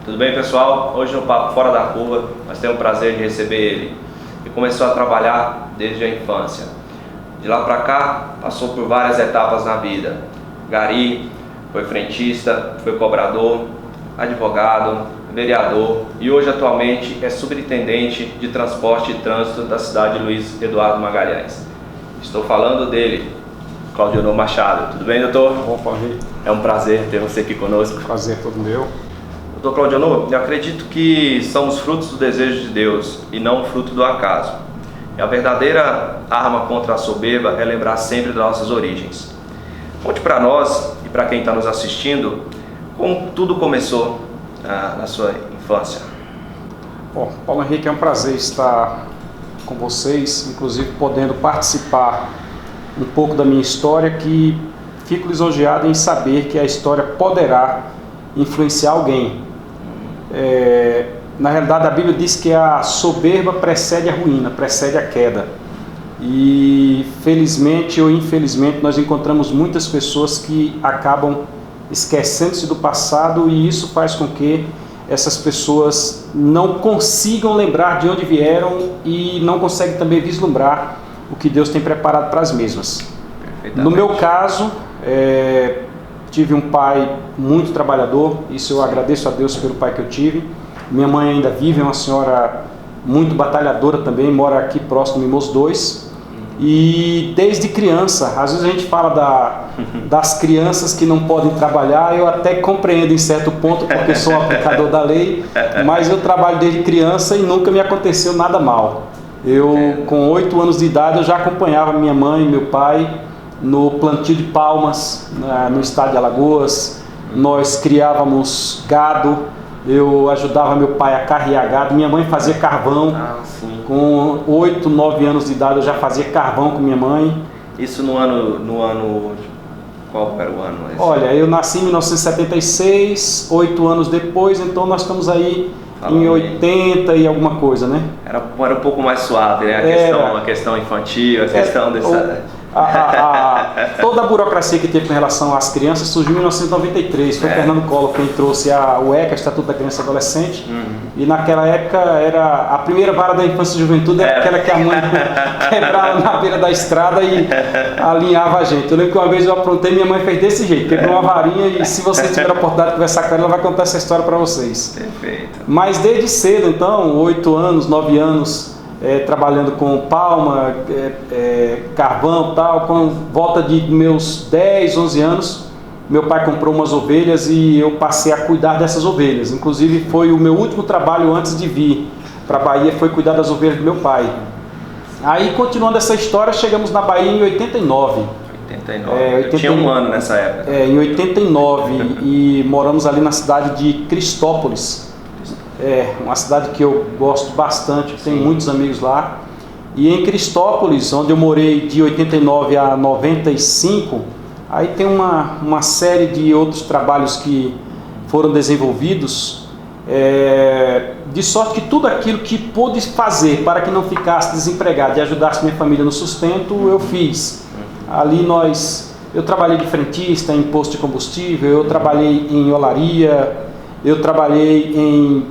Tudo bem, pessoal? Hoje no Papo Fora da Curva nós temos o prazer de receber ele. Ele começou a trabalhar desde a infância. De lá para cá, passou por várias etapas na vida. Gari, foi frentista, foi cobrador, advogado, vereador e hoje atualmente é superintendente de transporte e trânsito da cidade de Luiz Eduardo Magalhães. Estou falando dele, Claudionor Machado. Tudo bem, doutor? Opa, Rei. É um prazer ter você aqui conosco. Prazer todo meu. Doutor Claudionor, eu acredito que somos frutos do desejo de Deus e não fruto do acaso. E a verdadeira arma contra a soberba é lembrar sempre das nossas origens. Conte para nós e para quem está nos assistindo como tudo começou na sua infância. Bom, Paulo Henrique, é um prazer estar com vocês, inclusive podendo participar um pouco da minha história, que fico lisonjeado em saber que a história poderá influenciar alguém. Na realidade, a Bíblia diz que a soberba precede a ruína, precede a queda. E felizmente ou infelizmente nós encontramos muitas pessoas que acabam esquecendo-se do passado, e isso faz com que essas pessoas não consigam lembrar de onde vieram e não conseguem também vislumbrar o que Deus tem preparado para as mesmas. No meu caso, tive um pai muito trabalhador, isso eu agradeço a Deus pelo pai que eu tive. Minha mãe ainda vive, é uma senhora muito batalhadora também, mora aqui próximo de Mimoso 2. E desde criança, às vezes a gente fala das crianças que não podem trabalhar, eu até compreendo em certo ponto, porque sou um aplicador da lei, mas eu trabalho desde criança e nunca me aconteceu nada mal. Eu, com 8 anos de idade, eu já acompanhava minha mãe e meu pai no plantio de palmas, no estado de Alagoas. Nós criávamos gado, eu ajudava meu pai a carrear gado, minha mãe fazia carvão. Com 8, 9 anos de idade eu já fazia carvão com minha mãe. Isso no ano... Qual era o ano? Olha, eu nasci em 1976, 8 anos depois, então nós estamos aí em 80 e alguma coisa, né? Era um pouco mais suave, né? A questão infantil, a questão dessa... Toda a burocracia que teve com relação às crianças surgiu em 1993. Foi Fernando Collor quem trouxe o ECA, Estatuto da Criança e Adolescente. E naquela época era a primeira vara da infância e juventude, era aquela que a mãe quebrava na beira da estrada e alinhava a gente. Eu lembro que uma vez eu aprontei, minha mãe fez desse jeito, quebrou uma varinha, e se vocês tiverem a oportunidade de conversar com ela vai contar essa história para vocês. Perfeito. Mas desde cedo, então, 8 anos, 9 anos, trabalhando com palma, carvão e tal, com volta de meus 10, 11 anos, meu pai comprou umas ovelhas e eu passei a cuidar dessas ovelhas. Inclusive foi o meu último trabalho antes de vir para a Bahia, foi cuidar das ovelhas do meu pai. Aí, continuando essa história, chegamos na Bahia em 89. Eu tinha um ano nessa época. Em 89, e moramos ali na cidade de Cristópolis. Uma cidade que eu gosto bastante, tenho muitos amigos lá. E em Cristópolis, onde eu morei de 89 a 95, aí tem uma série de outros trabalhos que foram desenvolvidos, de sorte que tudo aquilo que pude fazer para que não ficasse desempregado e ajudasse minha família no sustento, eu fiz. Ali eu trabalhei de frentista em posto de combustível, eu trabalhei em olaria, eu trabalhei em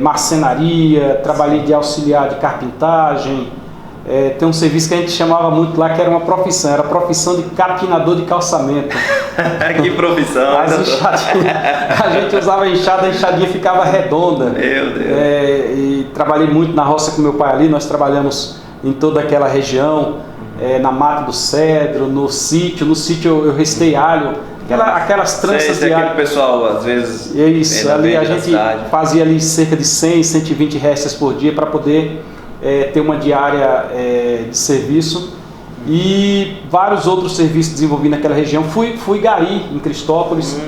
marcenaria, trabalhei de auxiliar de carpintagem. Tem um serviço que a gente chamava muito lá, que era uma profissão, era a profissão de capinador de calçamento. Que profissão! A gente usava a enxadinha ficava redonda. Meu Deus! E trabalhei muito na roça com meu pai ali, nós trabalhamos em toda aquela região, na Mata do Cedro, no sítio eu restei alho, aquelas tranças de alho. Que o pessoal às vezes... Isso, ali a gente fazia ali cerca de 100, 120 restas por dia para poder ter uma diária de serviço, e vários outros serviços desenvolvi naquela região. Fui gari em Cristópolis,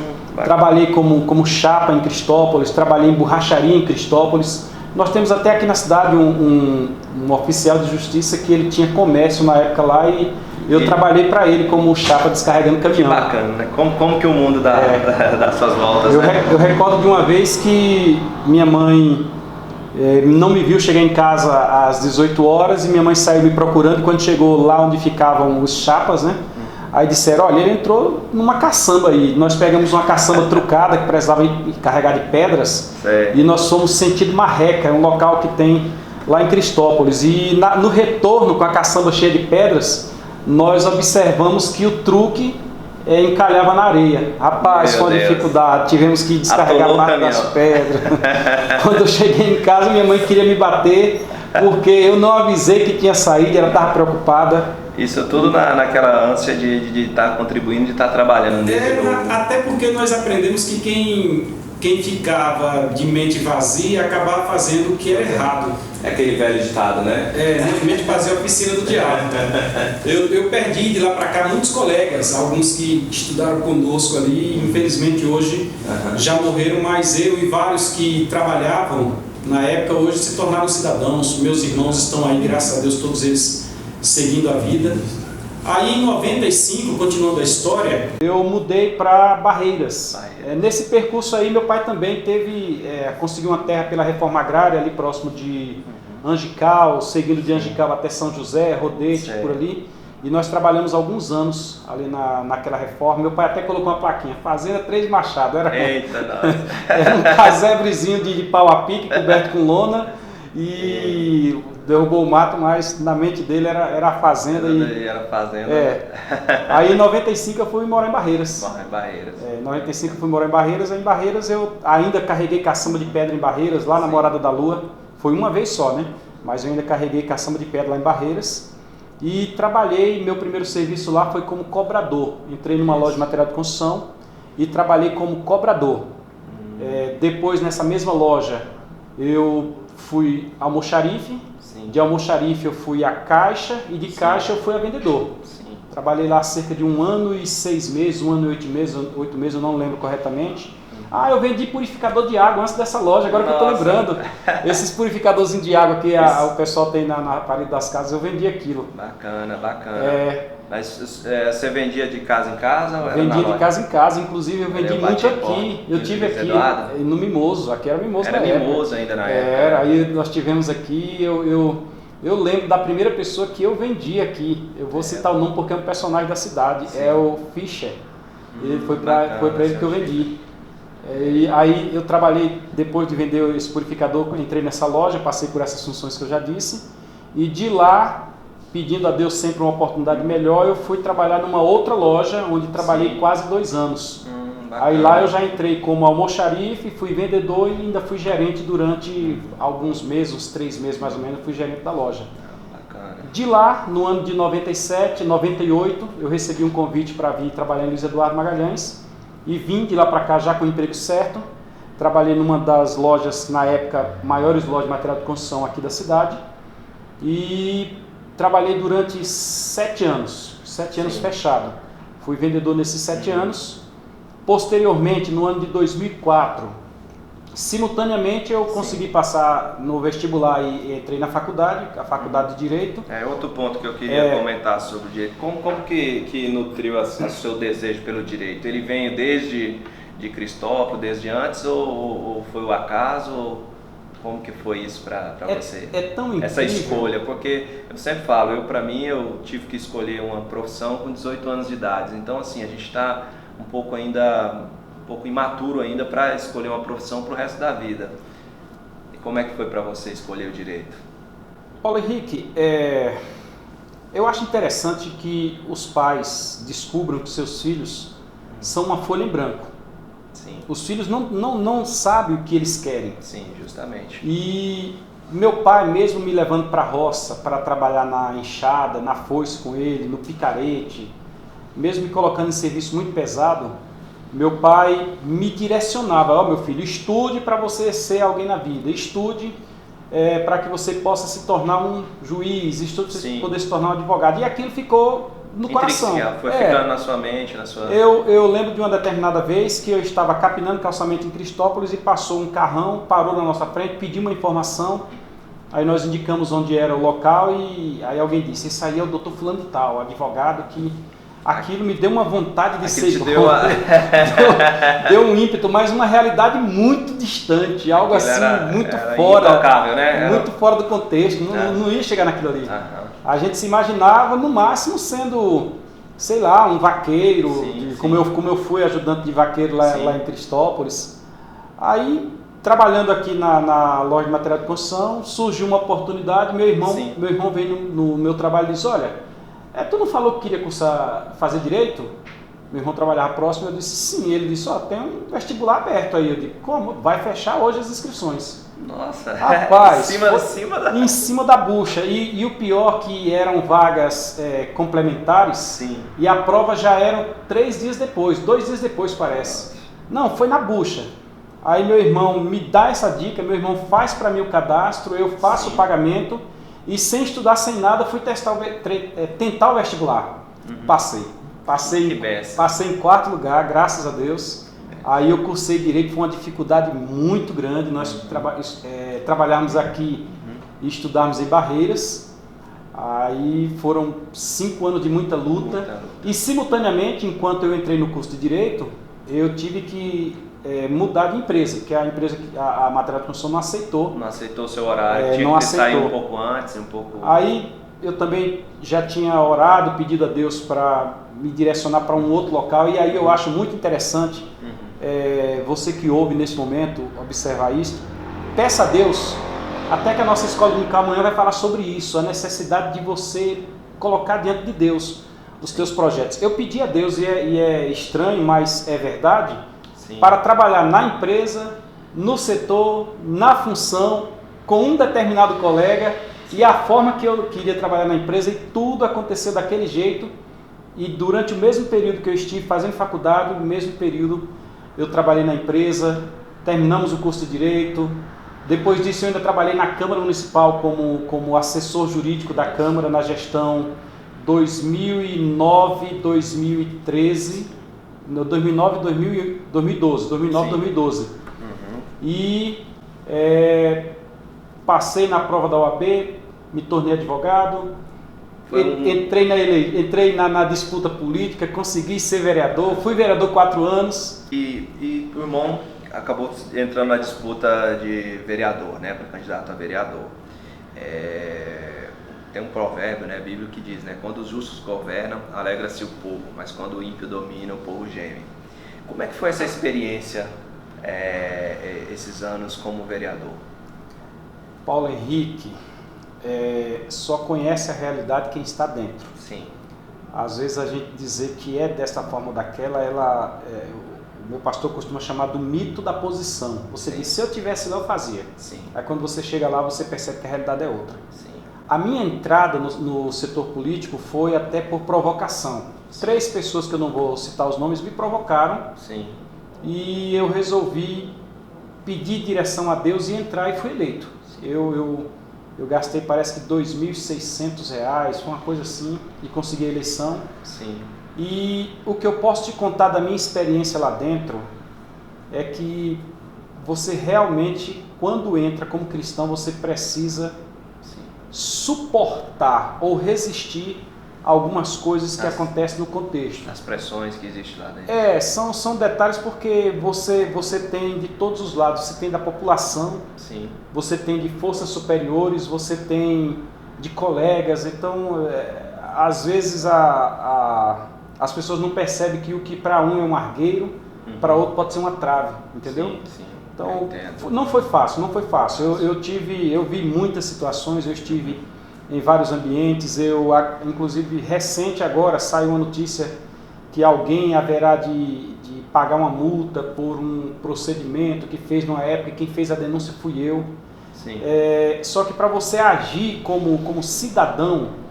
trabalhei como chapa em Cristópolis, trabalhei em borracharia em Cristópolis. Nós temos até aqui na cidade um oficial de justiça que ele tinha comércio na época lá, e eu trabalhei para ele como chapa descarregando caminhão. Que bacana, né? Como que o mundo dá suas voltas, né? Eu recordo de uma vez que minha mãe não me viu chegar em casa às 18 horas e minha mãe saiu me procurando, e quando chegou lá onde ficavam os chapas, né? Aí disseram, olha, ele entrou numa caçamba aí. Nós pegamos uma caçamba trucada que precisava carregar de pedras. Certo. E nós fomos sentido Marreca, é um local que tem lá em Cristópolis. E no retorno com a caçamba cheia de pedras, nós observamos que o truque encalhava na areia. Rapaz, foi uma dificuldade, tivemos que descarregar parte das pedras. Quando eu cheguei em casa, minha mãe queria me bater, porque eu não avisei que tinha saído, ela estava preocupada. Isso tudo naquela ânsia de estar contribuindo, de estar trabalhando. Até porque nós aprendemos que quem ficava de mente vazia acabava fazendo o que era errado. É aquele velho ditado, né? Realmente fazia a oficina do diabo. Eu perdi de lá para cá muitos colegas, alguns que estudaram conosco ali, infelizmente hoje já morreram, mas eu e vários que trabalhavam na época hoje se tornaram cidadãos. Meus irmãos estão aí, graças a Deus, todos eles seguindo a vida. Aí em 95, continuando a história, eu mudei para Barreiras. Nesse percurso aí, meu pai também conseguiu uma terra pela reforma agrária ali próximo de Angical, seguindo de Angical até São José, Rodete, por ali. E nós trabalhamos alguns anos ali naquela reforma. Meu pai até colocou uma plaquinha, Fazenda Três Machado. Era um casebrezinho de pau a pique, coberto com lona. E derrubou o mato, mas na mente dele era a fazenda. Era fazenda. Aí em 95 eu fui morar em Barreiras. Em Em 95 eu fui morar em Barreiras. Aí em Barreiras eu ainda carreguei caçamba de pedra em Barreiras, lá na Morada da Lua. Foi uma vez só, né? Mas eu ainda carreguei caçamba de pedra lá em Barreiras. E trabalhei, meu primeiro serviço lá foi como cobrador. Entrei numa loja de material de construção e trabalhei como cobrador. Depois, nessa mesma loja, eu fui almoxarife. De almoxarife eu fui a caixa e de caixa eu fui a vendedor. Trabalhei lá cerca de 1 ano e 6 meses, 1 ano e 8 meses, eu não lembro corretamente. Eu vendi purificador de água antes dessa loja, agora que eu estou lembrando. Esses purificadorzinhos de água que o pessoal tem na parede das casas, eu vendi aquilo. Bacana. Mas você vendia de casa em casa? Ou era vendia de casa em casa, inclusive eu vendi muito aqui. Eu tive aqui no Mimoso, aqui era Mimoso na época. Era Mimoso ainda na época. Era, aí nós tivemos aqui, eu lembro da primeira pessoa que eu vendi aqui. Eu vou citar o nome porque é um personagem da cidade, é o Fischer. Foi para ele que eu vendi. E aí eu trabalhei, depois de vender esse purificador, entrei nessa loja, passei por essas funções que eu já disse, e de lá, pedindo a Deus sempre uma oportunidade melhor, eu fui trabalhar numa outra loja, onde trabalhei quase 2 anos. Aí lá eu já entrei como almoxarife, fui vendedor e ainda fui gerente durante alguns meses, uns 3 meses mais ou menos, fui gerente da loja. De lá, no ano de 97, 98, eu recebi um convite para vir trabalhar em Luiz Eduardo Magalhães, e vim de lá para cá já com o emprego certo. Trabalhei numa das lojas, na época, maiores lojas de material de construção aqui da cidade. E trabalhei durante 7 anos, 7 anos fechado. Fui vendedor nesses 7 anos. Posteriormente, no ano de 2004, simultaneamente eu consegui passar no vestibular e entrei na faculdade, a faculdade de Direito. Outro ponto que eu queria comentar sobre o direito. Como que nutriu o seu desejo pelo direito? Ele veio desde Cristópolis, desde antes, ou foi o acaso? Como que foi isso para você? É tão incrível. Essa escolha, porque eu sempre falo, eu tive que escolher uma profissão com 18 anos de idade. Então, assim, a gente está um pouco imaturo ainda para escolher uma profissão para o resto da vida. E como é que foi para você escolher o direito? Paulo Henrique, eu acho interessante que os pais descubram que seus filhos são uma folha em branco. Sim. Os filhos não sabem o que eles querem. Sim, justamente. E meu pai, mesmo me levando para a roça, para trabalhar na enxada, na foice com ele, no picarete, mesmo me colocando em serviço muito pesado, meu pai me direcionava: meu filho, estude para você ser alguém na vida, estude para que você possa se tornar um juiz, estude para você poder se tornar um advogado. E aquilo ficou no coração. Foi ficando na sua mente, na sua... Eu lembro de uma determinada vez que eu estava capinando calçamento em Cristópolis e passou um carrão, parou na nossa frente, pediu uma informação. Aí nós indicamos onde era o local e aí alguém disse: esse aí é o doutor fulano de tal, advogado que... Aquilo me deu uma vontade de ser igual. Deu um ímpeto, mas uma realidade muito distante, algo assim muito fora, intocável, né? Muito fora do contexto, não ia chegar naquilo ali. A gente se imaginava no máximo sendo sei lá, um vaqueiro, Sim, como eu fui ajudante de vaqueiro lá em Cristópolis. Aí, trabalhando aqui na loja de material de construção, surgiu uma oportunidade, meu irmão veio no meu trabalho e disse, olha, tu não falou que queria fazer direito? Meu irmão trabalhava próximo, eu disse sim. Ele disse, tem um vestibular aberto aí. Eu digo, como? Vai fechar hoje as inscrições. Nossa, rapaz, em cima da bucha. E o pior que eram vagas complementares. Sim. E a prova já era 2 dias depois parece. Não, foi na bucha. Aí meu irmão me dá essa dica, meu irmão faz para mim o cadastro, eu faço o pagamento e sem estudar, sem nada, fui tentar o vestibular. Passei em 4º lugar, graças a Deus. Aí eu cursei Direito, foi uma dificuldade muito grande. Nós trabalhamos aqui e estudamos em Barreiras. Aí foram 5 anos de muita luta. E simultaneamente, enquanto eu entrei no curso de Direito, eu tive que mudar de empresa, que a empresa, a Material de Construção não aceitou. Não aceitou o seu horário, tinha que sair um pouco antes, um pouco... Aí eu também já tinha orado, pedido a Deus para me direcionar para um outro local, e aí eu acho muito interessante, você que ouve nesse momento, observar isso, peça a Deus, até que a nossa escola dominical amanhã vai falar sobre isso, a necessidade de você colocar diante de Deus os teus projetos. Eu pedi a Deus, e é estranho, mas é verdade, para trabalhar na empresa, no setor, na função, com um determinado colega, e a forma que eu queria trabalhar na empresa, e tudo aconteceu daquele jeito. E durante o mesmo período que eu estive fazendo faculdade, no mesmo período eu trabalhei na empresa, terminamos o curso de Direito. Depois disso eu ainda trabalhei na Câmara Municipal como assessor jurídico da Câmara na gestão 2009, 2013, 2012. E passei na prova da OAB, me tornei advogado, entrei na disputa política, consegui ser vereador, fui vereador 4 anos. E o irmão acabou entrando na disputa de vereador, né, para candidato a vereador. Tem um provérbio, né, bíblico, que diz, né, quando os justos governam, alegra-se o povo, mas quando o ímpio domina, o povo geme. Como é que foi essa experiência, esses anos como vereador? Paulo Henrique, só conhece a realidade quem está dentro. Sim. Às vezes a gente dizer que é desta forma ou daquela, o meu pastor costuma chamar do mito da posição. Você diz, se eu tivesse lá, eu fazia. Sim. Aí quando você chega lá, você percebe que a realidade é outra. Sim. A minha entrada no setor político foi até por provocação. 3 pessoas, que eu não vou citar os nomes, me provocaram. Sim. E eu resolvi pedir direção a Deus e entrar, e fui eleito. Eu gastei, parece que R$2.600, foi uma coisa assim, e consegui a eleição. Sim. E o que eu posso te contar da minha experiência lá dentro é que você realmente, quando entra como cristão, você precisa suportar ou resistir a algumas coisas que acontecem no contexto. As pressões que existem lá dentro. São detalhes, porque você tem de todos os lados. Você tem da população, sim, você tem de forças superiores, você tem de colegas. Então, às vezes as pessoas não percebem que o que para um é um argueiro, para outro pode ser uma trave, entendeu? Sim, sim. Então, não foi fácil. Eu vi muitas situações, eu estive em vários ambientes. Inclusive, recente agora, saiu uma notícia que alguém haverá de pagar uma multa por um procedimento que fez numa época, e quem fez a denúncia fui eu. Sim. Só que para você agir como cidadão,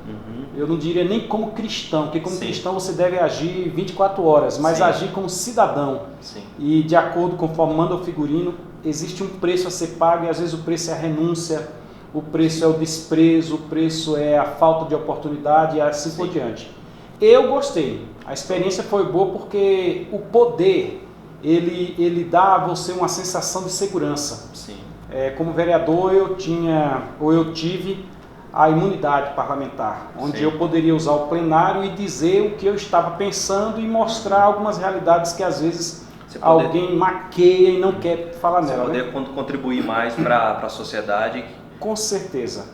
eu não diria nem como cristão, porque como cristão você deve agir 24 horas, mas agir como cidadão. Sim. E de acordo, conforme manda o figurino, existe um preço a ser pago, e às vezes o preço é a renúncia, o preço é o desprezo, o preço é a falta de oportunidade, e assim por diante. Eu gostei, a experiência foi boa, porque o poder, ele dá a você uma sensação de segurança. Sim. Como vereador eu tive a imunidade parlamentar, onde eu poderia usar o plenário e dizer o que eu estava pensando, e mostrar algumas realidades que às vezes alguém maqueia e não quer falar nela. Você poder contribuir mais para a sociedade. Com certeza.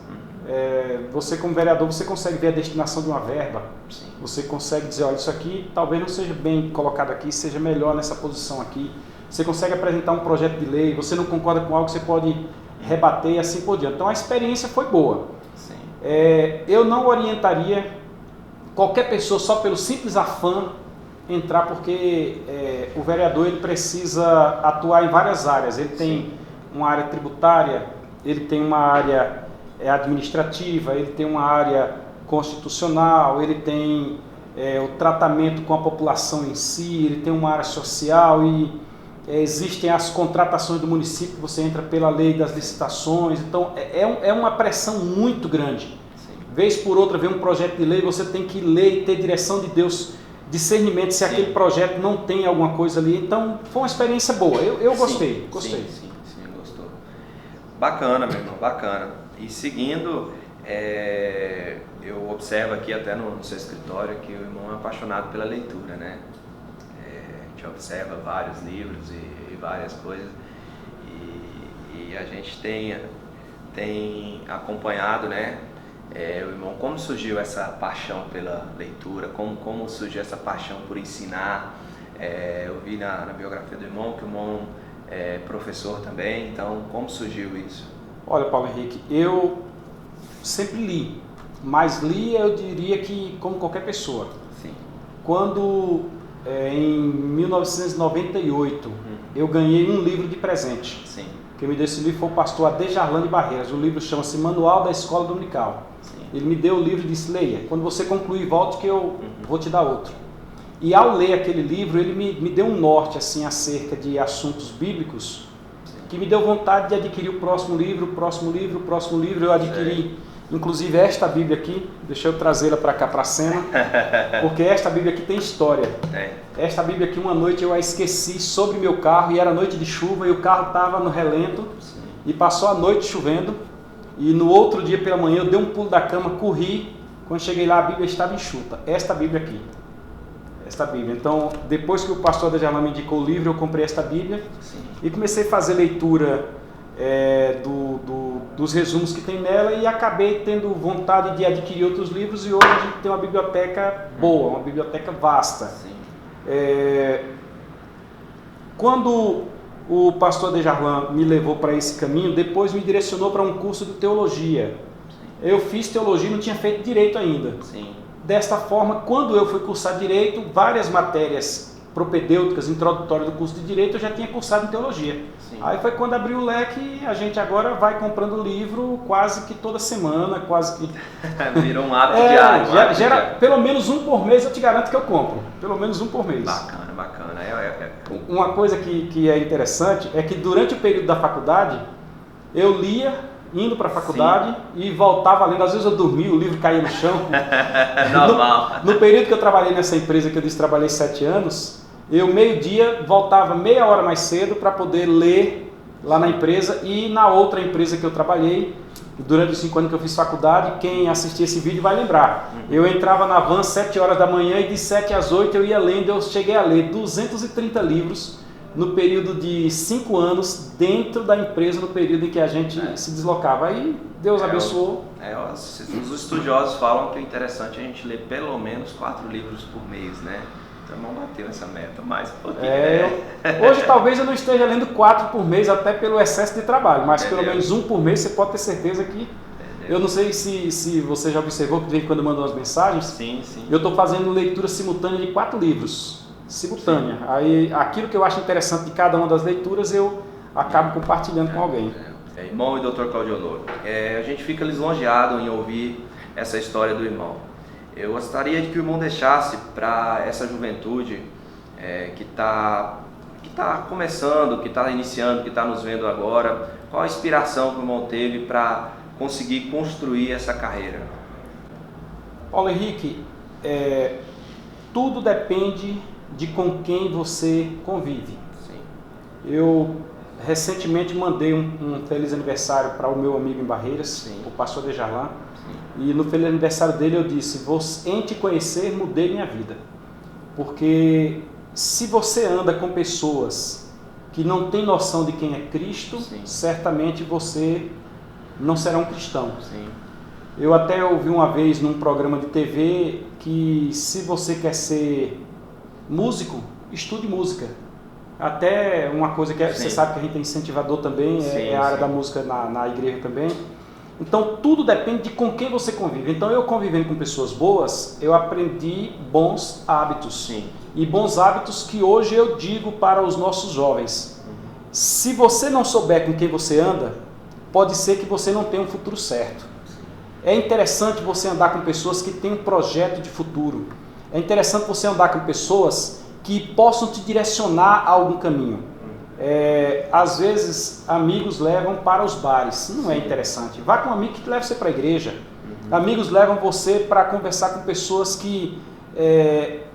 Você como vereador, você consegue ver a destinação de uma verba, Sim. você consegue dizer, olha, isso aqui talvez não seja bem colocado aqui, seja melhor nessa posição aqui. Você consegue apresentar um projeto de lei, você não concorda com algo, você pode rebater e assim por diante. Então a experiência foi boa. Sim. Eu não orientaria qualquer pessoa só pelo simples afã entrar, porque o vereador ele precisa atuar em várias áreas. Ele tem uma área tributária, ele tem uma área administrativa, ele tem uma área constitucional, ele tem o tratamento com a população em si, ele tem uma área social e existem as contratações do município, que você entra pela lei das licitações. Então é uma pressão muito grande. Sim. Vez por outra vem um projeto de lei, você tem que ler e ter direção de Deus, discernimento se aquele projeto não tem alguma coisa ali. Então foi uma experiência boa, eu gostei. Sim, gostou. Bacana, meu irmão, bacana. E seguindo, eu observo aqui até no seu escritório que o irmão é apaixonado pela leitura, né? A gente observa vários livros e várias coisas e a gente tem acompanhado, né? O irmão, como surgiu essa paixão pela leitura, como surgiu essa paixão por ensinar. Eu vi na biografia do irmão que o irmão é professor também, então como surgiu isso? Olha, Paulo Henrique, eu sempre li, mas li eu diria que como qualquer pessoa. Sim. Quando em 1998 eu ganhei um livro de presente. Sim. Quem me deu esse livro foi o pastor Adejarlan de Barreiras. O livro chama-se Manual da Escola Dominical. Sim. Ele me deu o livro e disse, leia, quando você concluir volte que eu vou te dar outro. E ao ler aquele livro ele me deu um norte assim, acerca de assuntos bíblicos, que me deu vontade de adquirir o próximo livro. Eu adquiri, inclusive, esta Bíblia aqui. Deixa eu trazê-la para cá, para a cena, porque esta Bíblia aqui tem história. Esta Bíblia aqui, uma noite eu a esqueci sobre meu carro, e era noite de chuva, e o carro estava no relento, e passou a noite chovendo, e no outro dia pela manhã eu dei um pulo da cama, corri, quando cheguei lá a Bíblia estava enxuta. Esta Bíblia aqui. Esta Bíblia. Então, depois que o pastor Adejarlan me indicou o livro, eu comprei esta Bíblia. Sim. E comecei a fazer leitura dos resumos que tem nela e acabei tendo vontade de adquirir outros livros e hoje a gente tem uma biblioteca boa, uma biblioteca vasta. Sim. Quando o pastor Adejarlan me levou para esse caminho, depois me direcionou para um curso de teologia. Sim. Eu fiz teologia e não tinha feito direito ainda. Sim. Desta forma, quando eu fui cursar Direito, várias matérias propedêuticas, introdutórias do curso de Direito, eu já tinha cursado em Teologia. Sim. Aí foi quando abriu o leque, a gente agora vai comprando livro quase que toda semana, quase que... Virou um hábito diário. Pelo menos um por mês eu te garanto que eu compro. Pelo menos um por mês. Bacana. Uma coisa que é interessante é que durante o período da faculdade, eu lia... indo para a faculdade e voltava lendo. Às vezes eu dormia, o livro caía no chão. Normal. No período que eu trabalhei nessa empresa, que eu disse trabalhei 7 anos, eu meio-dia voltava meia hora mais cedo para poder ler lá na empresa. E na outra empresa que eu trabalhei, durante os 5 anos que eu fiz faculdade, quem assistir esse vídeo vai lembrar. Eu entrava na van às 7 horas da manhã e de 7 às 8 eu ia lendo. Eu cheguei a ler 230 livros no período de 5 anos dentro da empresa, no período em que a gente se deslocava. Aí Deus abençoou. Os estudiosos falam que o interessante é a gente ler pelo menos 4 livros por mês, né? Então não bateu essa meta, mas um pouquinho. Hoje talvez eu não esteja lendo 4 por mês, até pelo excesso de trabalho, mas pelo menos um por mês você pode ter certeza que... Eu não sei se você já observou que de vez em quando mandam as mensagens. Sim. Eu estou fazendo leitura simultânea de 4 livros. Simultânea. Sim. Aí aquilo que eu acho interessante de cada uma das leituras eu acabo compartilhando com alguém. Irmão e Dr. Claudio Honoro, a gente fica lisonjeado em ouvir essa história do irmão. Eu gostaria de que o irmão deixasse para essa juventude que está começando, que está iniciando, que está nos vendo agora, qual a inspiração que o irmão teve para conseguir construir essa carreira? Paulo Henrique, tudo depende de com quem você convive. Sim. Eu recentemente mandei um feliz aniversário para o meu amigo em Barreiras, sim, o pastor Adejarlan, e no feliz aniversário dele eu disse: em te conhecer mudei minha vida. Porque se você anda com pessoas que não têm noção de quem é Cristo, sim, certamente você não será um cristão. Sim. Eu até ouvi uma vez num programa de TV que se você quer ser músico, estude música. Até uma coisa que você sabe que a gente é incentivador também, é a área da música na igreja também. Então tudo depende de com quem você convive. Então eu convivendo com pessoas boas, eu aprendi bons hábitos. Sim. E bons hábitos que hoje eu digo para os nossos jovens. Se você não souber com quem você anda, pode ser que você não tenha um futuro certo. É interessante você andar com pessoas que têm um projeto de futuro. É interessante você andar com pessoas que possam te direcionar a algum caminho. Às vezes, amigos levam para os bares. Não é interessante. Vá com um amigo que leve você para a igreja. Amigos levam você para conversar com pessoas que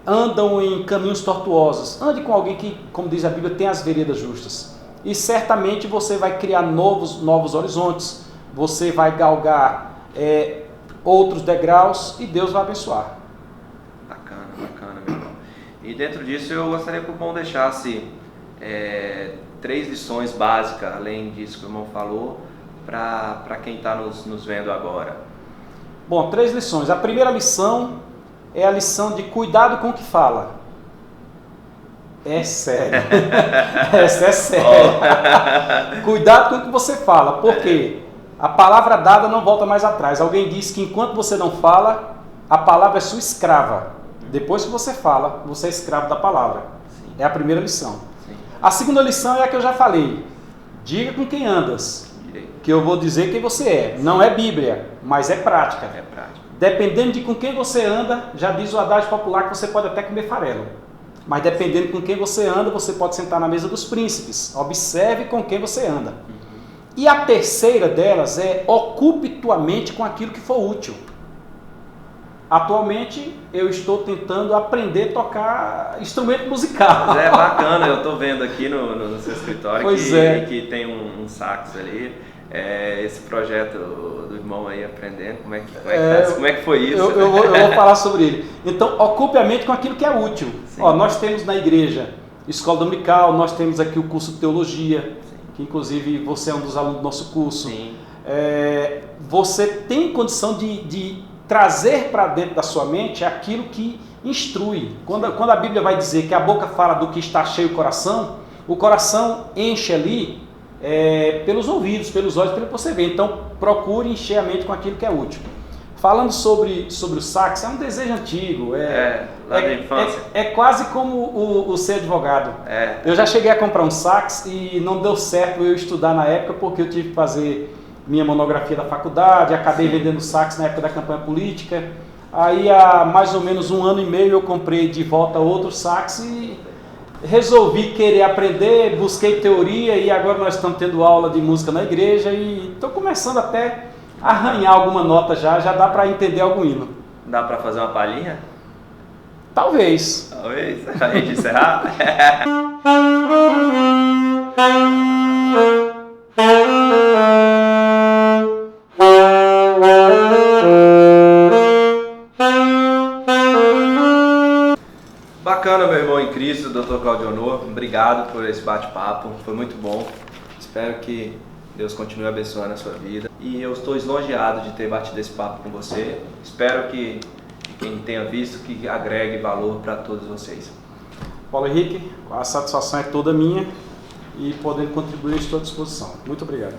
andam em caminhos tortuosos. Ande com alguém que, como diz a Bíblia, tem as veredas justas. E certamente você vai criar novos horizontes. Você vai galgar outros degraus e Deus vai abençoar. Bacana, meu irmão. E dentro disso eu gostaria que o bom deixasse 3 lições básicas, além disso que o irmão falou, para quem está nos vendo agora. Bom, 3 lições. A primeira lição é a lição de cuidado com o que fala. É sério. Essa é séria. Cuidado com o que você fala, porque a palavra dada não volta mais atrás. Alguém disse que enquanto você não fala, a palavra é sua escrava. Depois que você fala, você é escravo da palavra. Sim. É a primeira lição. Sim. A segunda lição é a que eu já falei. Diga com quem andas, que eu vou dizer quem você é. Sim. Não é Bíblia, mas é prática. É prática. Dependendo de com quem você anda, já diz o adágio popular que você pode até comer farelo. Mas dependendo com quem você anda, você pode sentar na mesa dos príncipes. Observe com quem você anda. E a terceira delas é ocupe tua mente com aquilo que for útil. Atualmente eu estou tentando aprender a tocar instrumento musical. Mas é bacana, eu estou vendo aqui no seu escritório que tem um sax ali. Esse projeto do irmão aí aprendendo, como é que foi isso? Eu vou falar sobre ele. Então, ocupe a mente com aquilo que é útil. Ó, nós temos na igreja escola dominical, nós temos aqui o curso de teologia, que inclusive você é um dos alunos do nosso curso. Sim. Você tem condição de trazer para dentro da sua mente aquilo que instrui. Quando a Bíblia vai dizer que a boca fala do que está cheio o coração enche ali pelos ouvidos, pelos olhos, pelo que você vê. Então procure encher a mente com aquilo que é útil. Falando sobre o sax, é um desejo antigo. Lá da infância. É quase como o ser advogado. Eu já cheguei a comprar um sax e não deu certo eu estudar na época porque eu tive que fazer minha monografia da faculdade, acabei vendendo sax na época da campanha política. Aí há mais ou menos 1 ano e meio eu comprei de volta outro sax e resolvi querer aprender, busquei teoria e agora nós estamos tendo aula de música na igreja e estou começando até a arranhar alguma nota já dá para entender algum hino. Dá para fazer uma palhinha? Talvez. A gente encerrar? Bacana, meu irmão em Cristo, Dr. Claudionor. Obrigado por esse bate-papo, foi muito bom. Espero que Deus continue abençoando a sua vida. E eu estou lisonjeado de ter batido esse papo com você. Espero que quem tenha visto, que agregue valor para todos vocês. Paulo Henrique, a satisfação é toda minha e podendo contribuir, estou à disposição. Muito obrigado.